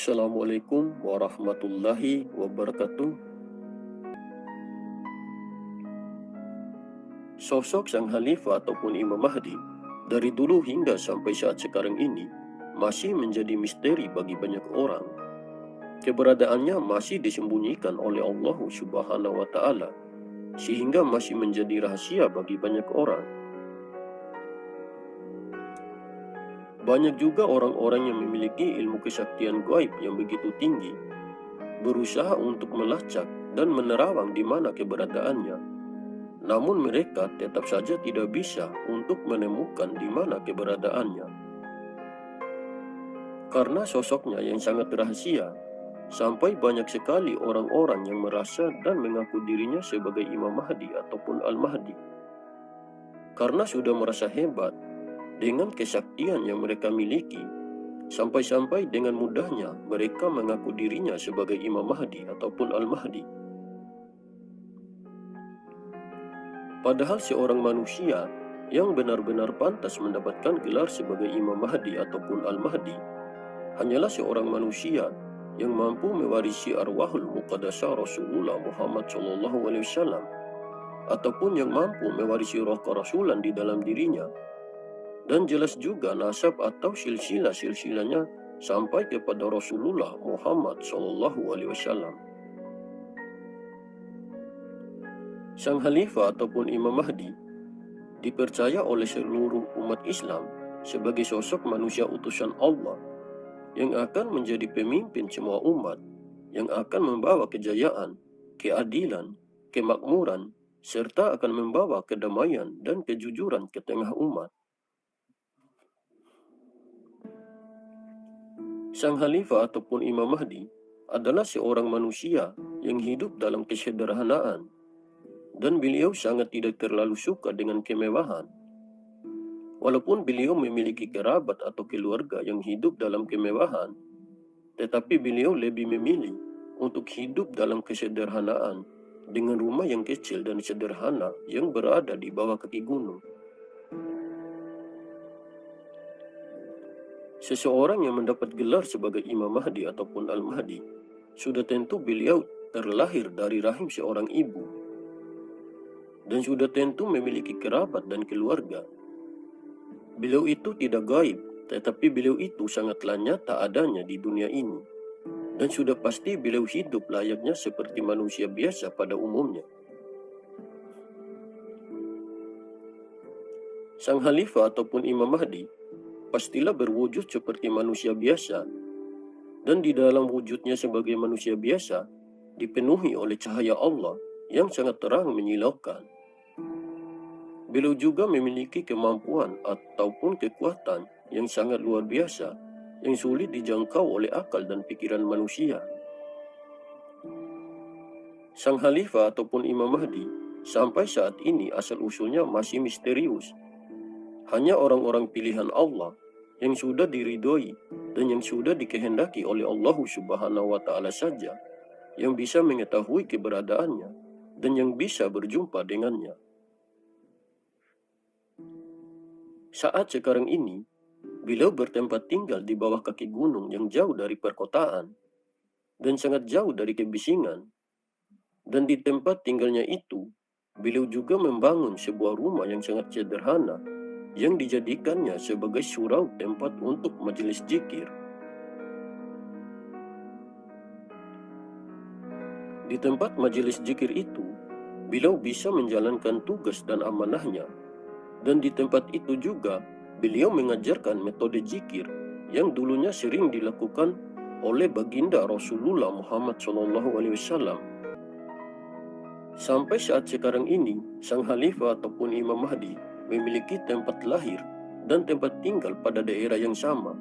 Assalamualaikum warahmatullahi wabarakatuh. Sosok sang Khalifah ataupun Imam Mahdi dari dulu hingga sampai saat sekarang ini masih menjadi misteri bagi banyak orang. Keberadaannya masih disembunyikan oleh Allah Subhanahu wa Ta'ala, sehingga masih menjadi rahasia bagi banyak orang. Banyak juga orang-orang yang memiliki ilmu kesaktian gaib yang begitu tinggi, berusaha untuk melacak dan menerawang di mana keberadaannya. Namun mereka tetap saja tidak bisa untuk menemukan di mana keberadaannya. Karena sosoknya yang sangat rahasia, sampai banyak sekali orang-orang yang merasa dan mengaku dirinya sebagai Imam Mahdi ataupun Al-Mahdi. Karena sudah merasa hebat dengan kesaktian yang mereka miliki, sampai-sampai dengan mudahnya mereka mengaku dirinya sebagai Imam Mahdi ataupun Al-Mahdi. Padahal seorang manusia yang benar-benar pantas mendapatkan gelar sebagai Imam Mahdi ataupun Al-Mahdi hanyalah seorang manusia yang mampu mewarisi arwahul muqaddasah Rasulullah Muhammad SAW, ataupun yang mampu mewarisi roh kerasulan di dalam dirinya, dan jelas juga nasab atau silsilah-silsilahnya sampai kepada Rasulullah Muhammad SAW. Sang Khalifah ataupun Imam Mahdi dipercaya oleh seluruh umat Islam sebagai sosok manusia utusan Allah yang akan menjadi pemimpin semua umat, yang akan membawa kejayaan, keadilan, kemakmuran, serta akan membawa kedamaian dan kejujuran ke tengah umat. Sang Khalifah ataupun Imam Mahdi adalah seorang manusia yang hidup dalam kesederhanaan, dan beliau sangat tidak terlalu suka dengan kemewahan. Walaupun beliau memiliki kerabat atau keluarga yang hidup dalam kemewahan, tetapi beliau lebih memilih untuk hidup dalam kesederhanaan dengan rumah yang kecil dan sederhana yang berada di bawah kaki gunung. Seseorang yang mendapat gelar sebagai Imam Mahdi ataupun Al-Mahdi, sudah tentu beliau terlahir dari rahim seorang ibu, dan sudah tentu memiliki kerabat dan keluarga. Beliau itu tidak gaib, tetapi beliau itu sangatlah nyata adanya di dunia ini, dan sudah pasti beliau hidup layaknya seperti manusia biasa pada umumnya. Sang Khalifah ataupun Imam Mahdi pastilah berwujud seperti manusia biasa, dan di dalam wujudnya sebagai manusia biasa dipenuhi oleh cahaya Allah yang sangat terang menyilaukan. Beliau juga memiliki kemampuan ataupun kekuatan yang sangat luar biasa, yang sulit dijangkau oleh akal dan pikiran manusia. Sang Khalifah ataupun Imam Mahdi sampai saat ini asal-usulnya masih misterius. Hanya orang-orang pilihan Allah yang sudah diridhoi dan yang sudah dikehendaki oleh Allah Subhanahu wa Ta'ala saja yang bisa mengetahui keberadaannya dan yang bisa berjumpa dengannya. Saat sekarang ini, beliau bertempat tinggal di bawah kaki gunung yang jauh dari perkotaan dan sangat jauh dari kebisingan. Dan di tempat tinggalnya itu, beliau juga membangun sebuah rumah yang sangat sederhana yang dijadikannya sebagai surau tempat untuk majelis zikir. Di tempat majelis zikir itu, beliau bisa menjalankan tugas dan amanahnya, dan di tempat itu juga beliau mengajarkan metode zikir yang dulunya sering dilakukan oleh baginda Rasulullah Muhammad SAW. Sampai saat sekarang ini, sang Khalifah ataupun Imam Mahdi memiliki tempat lahir dan tempat tinggal pada daerah yang sama.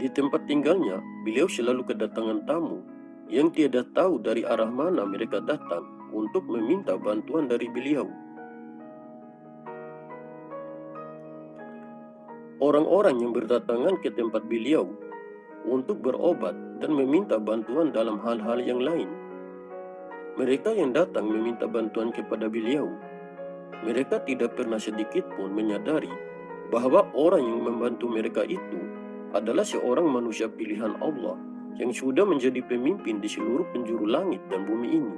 Di tempat tinggalnya, beliau selalu kedatangan tamu yang tiada tahu dari arah mana mereka datang untuk meminta bantuan dari beliau. Orang-orang yang berdatangan ke tempat beliau untuk berobat dan meminta bantuan dalam hal-hal yang lain. Mereka yang datang meminta bantuan kepada beliau, mereka tidak pernah sedikit pun menyadari bahwa orang yang membantu mereka itu adalah seorang manusia pilihan Allah yang sudah menjadi pemimpin di seluruh penjuru langit dan bumi ini.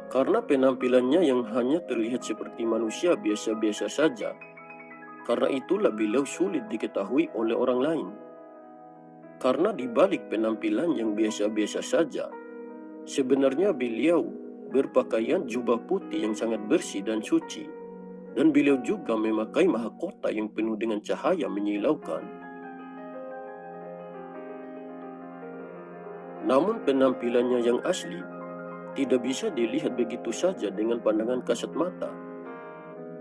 Karena penampilannya yang hanya terlihat seperti manusia biasa-biasa saja, karena itulah beliau sulit diketahui oleh orang lain. Karena di balik penampilan yang biasa-biasa saja, sebenarnya beliau berpakaian jubah putih yang sangat bersih dan suci, dan beliau juga memakai mahkota yang penuh dengan cahaya menyilaukan. Namun penampilannya yang asli tidak bisa dilihat begitu saja dengan pandangan kasat mata.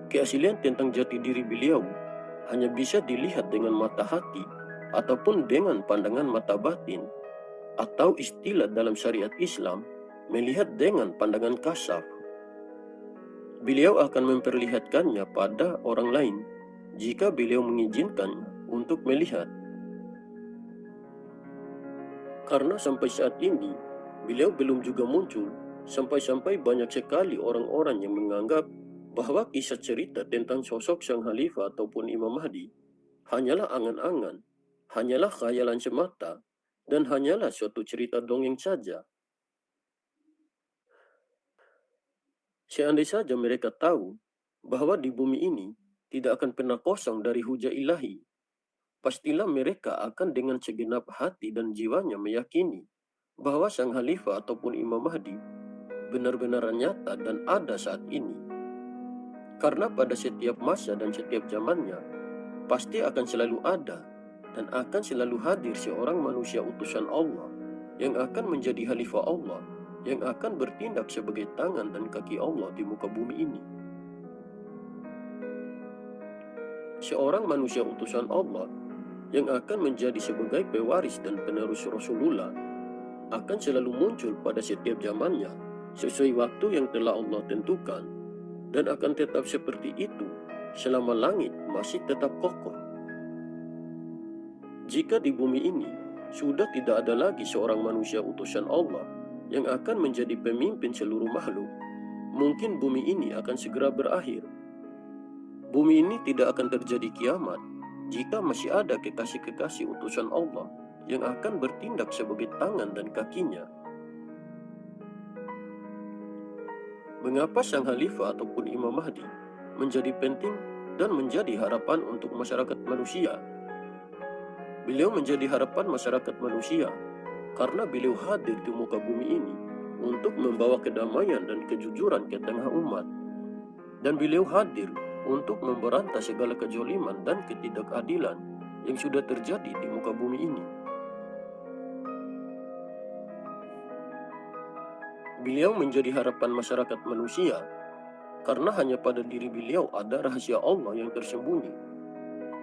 Keaslian tentang jati diri beliau hanya bisa dilihat dengan mata hati ataupun dengan pandangan mata batin, atau istilah dalam syariat Islam, melihat dengan pandangan kasar. Beliau akan memperlihatkannya pada orang lain jika beliau mengizinkannya untuk melihat. Karena sampai saat ini, beliau belum juga muncul, sampai-sampai banyak sekali orang-orang yang menganggap bahwa kisah cerita tentang sosok sang khalifah ataupun Imam Mahdi hanyalah angan-angan, hanyalah khayalan semata, dan hanyalah suatu cerita dongeng saja. Seandai saja mereka tahu bahwa di bumi ini tidak akan pernah kosong dari hujah ilahi, pastilah mereka akan dengan segenap hati dan jiwanya meyakini bahwa sang khalifah ataupun Imam Mahdi benar-benar nyata dan ada saat ini. Karena pada setiap masa dan setiap zamannya, pasti akan selalu ada dan akan selalu hadir seorang manusia utusan Allah yang akan menjadi khalifah Allah, yang akan bertindak sebagai tangan dan kaki Allah di muka bumi ini. Seorang manusia utusan Allah yang akan menjadi sebagai pewaris dan penerus Rasulullah akan selalu muncul pada setiap zamannya sesuai waktu yang telah Allah tentukan, dan akan tetap seperti itu selama langit masih tetap kokoh. Jika di bumi ini sudah tidak ada lagi seorang manusia utusan Allah yang akan menjadi pemimpin seluruh makhluk, mungkin bumi ini akan segera berakhir. Bumi ini tidak akan terjadi kiamat jika masih ada kekasih-kekasih utusan Allah yang akan bertindak sebagai tangan dan kakinya. Mengapa sang khalifah ataupun Imam Mahdi menjadi penting dan menjadi harapan untuk masyarakat manusia? Beliau menjadi harapan masyarakat manusia karena beliau hadir di muka bumi ini untuk membawa kedamaian dan kejujuran ke tengah umat. Dan beliau hadir untuk memberantas segala kezaliman dan ketidakadilan yang sudah terjadi di muka bumi ini. Beliau menjadi harapan masyarakat manusia karena hanya pada diri beliau ada rahasia Allah yang tersembunyi.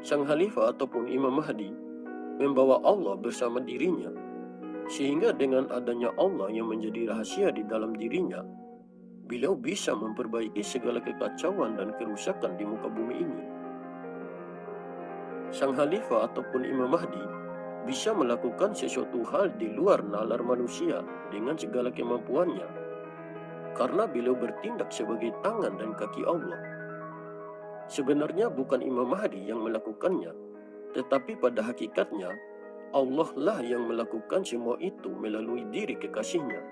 Sang khalifah ataupun Imam Mahdi membawa Allah bersama dirinya, sehingga dengan adanya Allah yang menjadi rahasia di dalam dirinya, beliau bisa memperbaiki segala kekacauan dan kerusakan di muka bumi ini. Sang khalifah ataupun Imam Mahdi bisa melakukan sesuatu hal di luar nalar manusia dengan segala kemampuannya, karena beliau bertindak sebagai tangan dan kaki Allah. Sebenarnya bukan Imam Mahdi yang melakukannya, tetapi pada hakikatnya Allah lah yang melakukan semua itu melalui diri kekasihnya.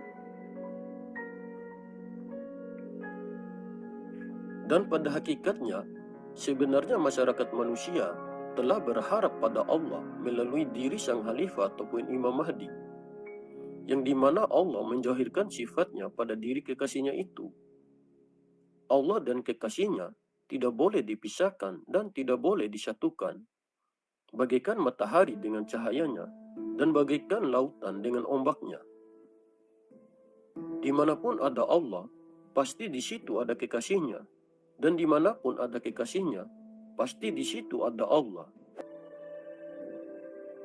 Dan pada hakikatnya, sebenarnya masyarakat manusia telah berharap pada Allah melalui diri sang khalifah ataupun Imam Mahdi, yang dimana Allah menjahirkan sifatnya pada diri kekasihnya itu. Allah dan kekasihnya tidak boleh dipisahkan dan tidak boleh disatukan. Bagaikan matahari dengan cahayanya dan bagaikan lautan dengan ombaknya. Dimanapun ada Allah, pasti di situ ada kekasihnya. Dan dimanapun ada kekasihnya, pasti di situ ada Allah.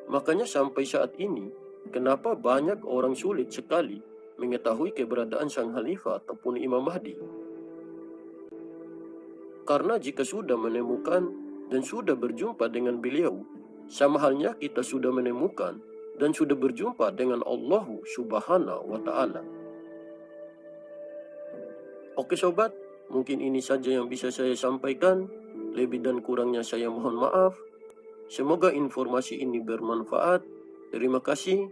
Makanya sampai saat ini, kenapa banyak orang sulit sekali mengetahui keberadaan sang khalifah ataupun Imam Mahdi? Karena jika sudah menemukan dan sudah berjumpa dengan beliau, sama halnya kita sudah menemukan dan sudah berjumpa dengan Allah Subhanahu wa Ta'ala. Oke sobat, mungkin ini saja yang bisa saya sampaikan. Lebih dan kurangnya saya mohon maaf. Semoga informasi ini bermanfaat. Terima kasih.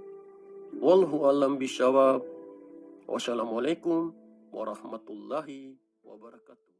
Wallahu a'lam bishawab. Wassalamualaikum warahmatullahi wabarakatuh.